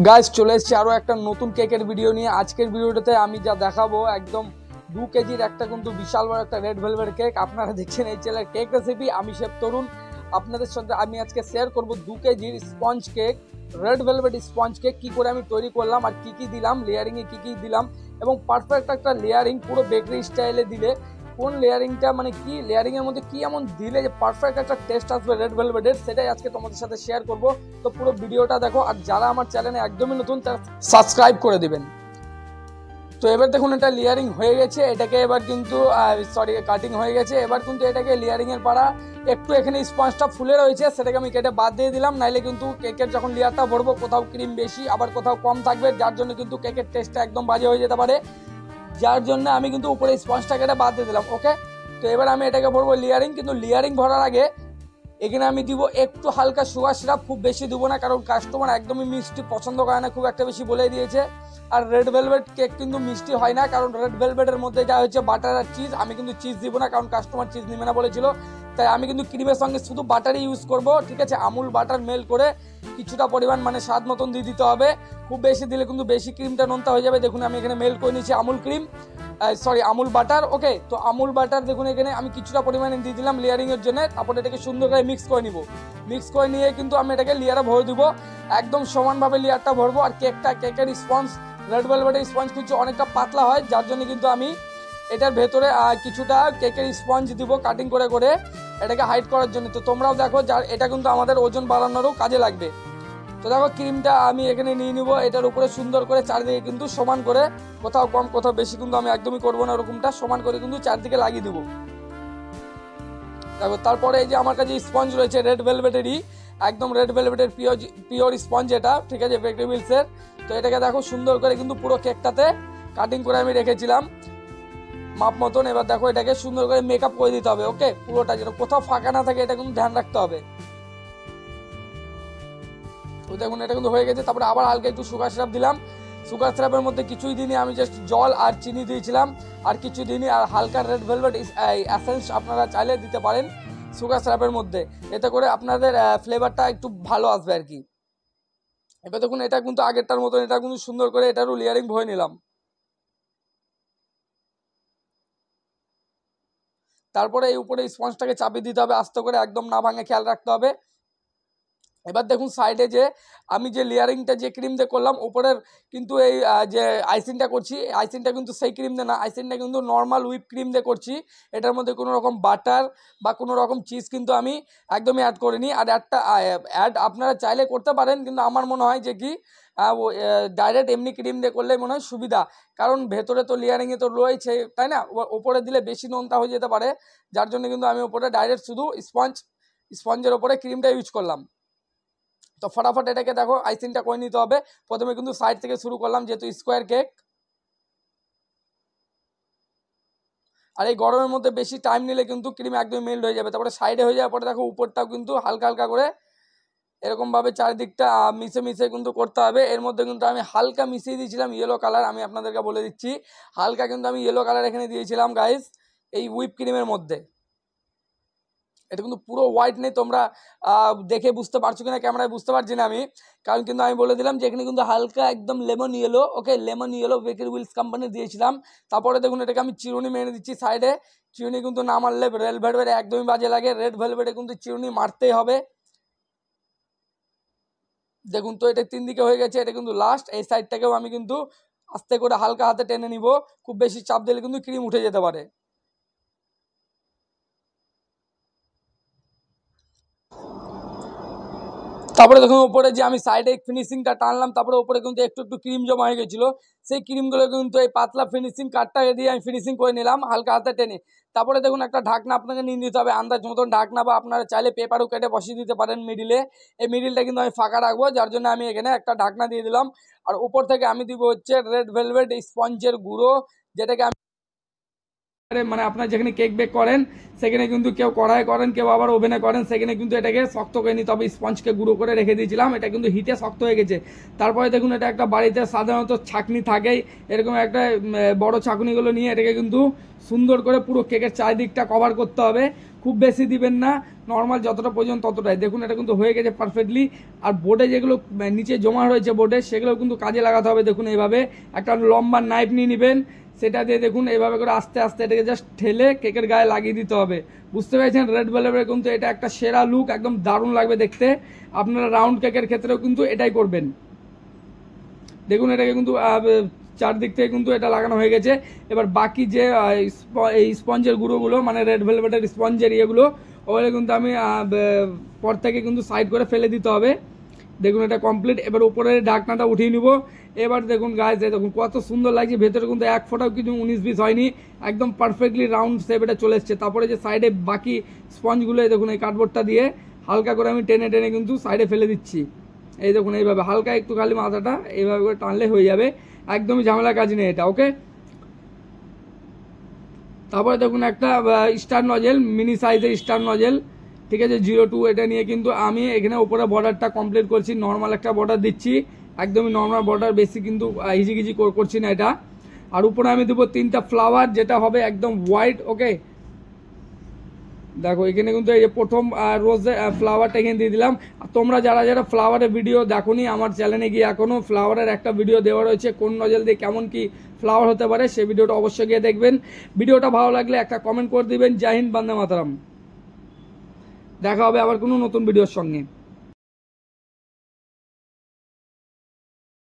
Guys চলে এসেছি আরও একটা নতুন কেকের ভিডিও নিয়ে। আজকের ভিডিওটাতে আমি যা দেখাবো একদম 2 কেজির একটা কিন্তু বিশাল বড় একটা রেড ভেলভেট কেক। আপনারা দেখছেন এই চ্যানেলের কেক রেসিপি। আমি শেফ তরুণ, আপনাদের সাথে আমি আজকে শেয়ার করব 2 কেজির sponge cake, red velvet sponge cake কী করে আমি তৈরি করলাম আর কী কী দিলাম, লেয়ারিংয়ে কী কী দিলাম এবং পারফেক্ট একটা লেয়ারিং পুরো বেকারি স্টাইলে দিলে কোন লেয়ারিংটা মানে কি লেয়ারিংয়ের মধ্যে কি এমন দিলে যে পারফেক্ট একটা টেস্ট আসবে রেড ভেলভেটের, সেটাই আজকে তোমাদের সাথে শেয়ার করব। তো পুরো ভিডিওটা দেখো, আর যারা আমার চ্যানেলে একদমই নতুন তারা সাবস্ক্রাইব করে দিবেন। তো এবার দেখুন এটা লেয়ারিং হয়ে গেছে, এটাকে এবার কিন্তু কাটিং হয়ে গেছে। এবার কিন্তু এটাকে লেয়ারিংয়ের পাড়া একটু এখানে স্পঞ্জটা ফুলে রয়েছে, সেটাকে আমি কেটে বাদ দিয়ে দিলাম। নাইলে কিন্তু কেকের যখন লেয়ারটা ভরবো কোথাও ক্রিম বেশি আবার কোথাও কম থাকবে, যার জন্য কিন্তু কেকের টেস্টটা একদম বাজে হয়ে যেতে পারে। যার জন্য আমি কিন্তু উপরে স্পঞ্জটা কেটে বাদ দিয়ে দিলাম। ওকে, তো এবার আমি এটাকে ভরবো লেয়ারিং। কিন্তু লেয়ারিং ভরার আগে এখানে আমি দিব একটু হালকা সুগার সিরাপ, খুব বেশি দিব না কারণ কাস্টমার একদমই মিষ্টি পছন্দ করে না খুব একটা বেশি, বলে দিয়েছে। আর রেড ভেলভেট কেক কিন্তু মিষ্টি হয় না, কারণ রেড ভেলভেটের মধ্যে যা হচ্ছে বাটার আর চিজ। আমি কিন্তু চিজ দিব না কারণ কাস্টমার চিজ নেবে না বলেছিল, তাই আমি কিন্তু ক্রিমের সঙ্গে শুধু বাটারই ইউজ করব। ঠিক আছে, আমুল বাটার মেল করে কিছুটা পরিমাণ মানে স্বাদ মতন দিয়ে দিতে হবে। খুব বেশি দিলে কিন্তু বেশি ক্রিমটা নোনতা হয়ে যাবে। দেখুন আমি এখানে মেল করে নিয়েছি আমুল ক্রিম, আমুল বাটার। ওকে, তো আমুল বাটার দেখুন এখানে আমি কিছুটা পরিমাণে দিয়ে দিলাম লেয়ারিংয়ের জন্য। তারপরে এটাকে সুন্দর করে মিক্স করে নিব। মিক্স করে নিয়ে কিন্তু আমি এটাকে লেয়ারে ভরে দিব, একদম সমানভাবে লেয়ারটা ভরবো। আর কেকের স্পঞ্জ, রেড ভেলভেটের স্পঞ্জ কিন্তু অনেকটা পাতলা হয়, যার জন্য কিন্তু আমি এটার ভেতরে কিছুটা কেকের স্পঞ্জ দিব কাটিং করে করে এটাকে হাইড করার জন্য। তো তোমরাও দেখো, যার এটা কিন্তু আমাদের ওজন বাড়ানোরও কাজে লাগবে। তো দেখো ক্রিমটা আমি এখানে নিয়ে নিব, এটার উপরে সুন্দর করে চারিদিকে কিন্তু সমান করে, কোথাও কম কোথাও বেশি কিন্তু আমি একদমই করবো না, ওরকমটা সমান করে কিন্তু চারদিকে লাগিয়ে দিব। দেখো তারপরে এই যে আমার কাছে স্পঞ্জ রয়েছে রেড ভেলভেটেরই, একদম রেড ভেলভেটের পিওর স্পঞ্জ এটা। ঠিক আছে, বেকারি মিলসের। তো এটাকে দেখো সুন্দর করে কিন্তু পুরো কেকটাতে কাটিং করে আমি রেখেছিলাম মাপ মতন। এবার দেখো এটাকে সুন্দর করে মেকআপ করে দিতে হবে। ওকে, পুরোটা যেন কোথাও ফাঁকা না থাকে এটা কিন্তু ধ্যান রাখতে হবে। তো দেখুন এটা কিন্তু হয়ে গেছে। তারপরে আবার হালকা একটু সুগার সিরাপ দিলাম। সুগার সিরাপের মধ্যে কিছুই দিনই, আমি জাস্ট জল আর চিনি দিয়েছিলাম, আর কিছু দিনই। আর হালকা রেড ভেলভেট এসেন্স আপনারা চাইলে দিতে পারেন সুগার সিরাপের মধ্যে, এতে করে আপনাদের ফ্লেভারটা একটু ভালো আসবে আর কি। এবার দেখুন এটা কিন্তু আগেরটার মতন, এটা কিন্তু সুন্দর করে এটারও লেয়ারিং ভরে নিলাম। তারপরে এই উপরে স্পঞ্জটাকে চাপিয়ে দিতে হবে আস্তে করে, একদম না ভাঙে খেয়াল রাখতে হবে। এবার দেখুন সাইডে যে আমি যে লেয়ারিংটা যে ক্রিম দিয়ে করলাম উপরের, কিন্তু এই যে আইসিংটা করছি, আইসিংটা কিন্তু সেই ক্রিম দিয়ে না, আইসিংটা কিন্তু নর্মাল হুইপ ক্রিম দিয়ে করছি। এটার মধ্যে কোনো রকম বাটার বা কোনো রকম চিজ কিন্তু আমি একদমই অ্যাড করিনি। আর অ্যাড আপনারা চাইলে করতে পারেন, কিন্তু আমার মনে হয় যে কি ডাইরেক্ট এমনি ক্রিম দিয়ে করলে মনে হয় সুবিধা, কারণ ভেতরে তো লেয়ারিংয়ে তো রয়েছে, তাই না? ওপরে দিলে বেশি নোনতা হয়ে যেতে পারে, যার জন্য কিন্তু আমি ওপরে ডাইরেক্ট শুধু স্পঞ্জের ওপরে ক্রিমটা ইউজ করলাম। তো ফটাফট এটাকে দেখো আইসিংটা করে নিতে হবে। প্রথমে কিন্তু সাইড থেকে শুরু করলাম যেহেতু স্কোয়ার কেক, আর এই গরমের মধ্যে বেশি টাইম নিলে কিন্তু ক্রিম একদম মেল্ট হয়ে যাবে। তারপরে সাইডে হয়ে যাওয়ার পরে দেখো উপরটাও কিন্তু হালকা হালকা করে এরকমভাবে চারিদিকটা মিশে মিশে কিন্তু করতে হবে। এর মধ্যে কিন্তু আমি হালকা মিশিয়ে দিয়েছিলাম ইয়েলো কালার, আমি আপনাদেরকে বলে দিচ্ছি হালকা কিন্তু আমি ইয়েলো কালার এখানে দিয়েছিলাম গাইস এই হুইপ ক্রিমের মধ্যে। এটা কিন্তু পুরো হোয়াইট নেই, তোমরা দেখে বুঝতে পারছো কিনা ক্যামেরায় বুঝতে পারছি না আমি, কারণ কিন্তু আমি বলে দিলাম যে এখানে কিন্তু হালকা একদম lemon yellow. Okay, lemon yellow bakery wills company দিয়েছিলাম। তারপরে দেখুন এটাকে আমি চিরুনি মেরে দিচ্ছি সাইডে। চিরুনি কিন্তু না মারলে রেড ভেলভেটে একদমই বাজে লাগে, রেড ভেলভেটে কিন্তু চিরুনি মারতেই হবে। দেখুন তো এটা 3 দিকে হয়ে গেছে, এটা কিন্তু লাস্ট। এই সাইডটাকেও আমি কিন্তু আস্তে করে হালকা হাতে টেনে নিব, খুব বেশি চাপ দিলে কিন্তু ক্রিম উঠে যেতে পারে। তারপরে দেখুন উপরে যে আমি সাইডে ফিনিশিংটা টানলাম, তারপরে উপরে কিন্তু একটু একটু ক্রিম জমা হয়ে গেছিলো, সেই ক্রিমগুলো কিন্তু এই পাতলা ফিনিশিং কাঠটাকে দিয়ে আমি ফিনিশিং করে নিলাম হালকা হাতে টেনে। তারপরে দেখুন একটা ঢাকনা আপনাকে নিয়ে নিতে হবে আন্দাজ মতন ঢাকনা, বা আপনারা চাইলে পেপারও কেটে বসিয়ে দিতে পারেন মিডিলে। এই মিডিলটা কিন্তু আমি ফাঁকা রাখবো, যার জন্য আমি এখানে একটা ঢাকনা দিয়ে দিলাম। আর উপর থেকে আমি দিব হচ্ছে রেড ভেলভেট স্পঞ্জের গুঁড়ো, যেটাকে আমি মানে আপনার যেখানে কেক বেক করেন সেখানে কিন্তু কেউ কড়াই করেন, কেউ আবার ওভেনে করেন, সেখানে কিন্তু এটাকে শক্ত করে নিতে হবে। স্পঞ্জকে গুঁড়ো করে রেখে দিয়েছিলাম, এটা কিন্তু হিটে শক্ত হয়ে গেছে। তারপরে দেখুন এটা একটা বাড়িতে সাধারণত ছাঁকনি থাকেই, এরকম একটা বড় ছাঁকনিগুলো নিয়ে এটাকে কিন্তু সুন্দর করে পুরো কেকের চারিদিকটা কভার করতে হবে। খুব বেশি দিবেন না, নর্মাল যতটা প্রয়োজন ততটাই। দেখুন এটা কিন্তু হয়ে গেছে পারফেক্টলি। আর বোর্ডে যেগুলো নিচে জমা রয়েছে বোর্ডে, সেগুলো কিন্তু কাজে লাগাতে হবে। দেখুন এইভাবে একটা লম্বা নাইফ নিয়ে নেবেন, সেটা দিয়ে দেখুন এইভাবে করে আস্তে আস্তে এটাকে জাস্ট ঠেলে কেকের গায়ে লাগিয়ে দিতে হবে। বুঝতে পেরেছেন? রেড ভেলভেটের কিন্তু এটা একটা সেরা লুক, একদম দারুণ লাগবে দেখতে। আপনারা রাউন্ড কেকের ক্ষেত্রেও কিন্তু এটাই করবেন। দেখুন এটাকে কিন্তু চারদিক থেকে কিন্তু এটা লাগানো হয়ে গেছে। এবার বাকি যে এই স্পঞ্জের গুঁড়োগুলো, মানে রেড ভেলভেটের স্পঞ্জের ইয়েগুলো, ওগুলো কিন্তু আমি পর থেকে কিন্তু সাইড করে ফেলে দিতে হবে। দেখুন এটা কমপ্লিট। এবার উপরে ঢাকনাটা উঠিয়ে নিব। এবার দেখুন গাইস, দেখুন কত সুন্দর লাগছে, ভেতরে কিন্তু এক ফোঁটাও কিছু 19-20 হয়নি, একদম পারফেক্টলি রাউন্ড শেপ এটা চলে এসছে। তারপরে যে সাইডে বাকি স্পঞ্জগুলো, দেখুন এই কার্ডবোর্ডটা দিয়ে হালকা করে আমি টেনে টেনে কিন্তু সাইডে ফেলে দিচ্ছি। এই দেখুন এইভাবে হালকা একটু খালি মাথাটা এইভাবে করে টানলে হয়ে যাবে, একদমই ঝামেলার কাজ নেই এটা। ওকে, তারপরে দেখুন একটা স্টার নজেল, মিনি সাইজের স্টার নজেল, ঠিক আছে, 02, এটা নিয়ে কিন্তু আমি এখানে উপরে বর্ডারটা কমপ্লিট করছি। নর্মাল একটা বর্ডার দিচ্ছি, একদমই নর্মাল বর্ডার, বেশি কিন্তু হিজিগিজি করছি না এটা। আর উপরে আমি দেবো 3টা ফ্লাওয়ার, যেটা হবে একদম হোয়াইট। ওকে, দেখো এখানে কিন্তু এই যে প্রথম রোজ ফ্লাওয়ারটা এখানে দিয়ে দিলাম। আর তোমরা যারা যারা ফ্লাওয়ারের ভিডিও দেখোনি, আমার চ্যানেলে গিয়ে এখনো ফ্লাওয়ারের একটা ভিডিও দেওয়া রয়েছে, কোন নজেল দিয়ে কেমন কি ফ্লাওয়ার হতে পারে, সেই ভিডিওটা অবশ্যই গিয়ে দেখবেন। ভিডিওটা ভালো লাগলে একটা কমেন্ট করে দিবেন। জয় হিন্দ, বন্দে মাতরম। দেখা হবে আবার কোনো নতুন ভিডিওর সঙ্গে।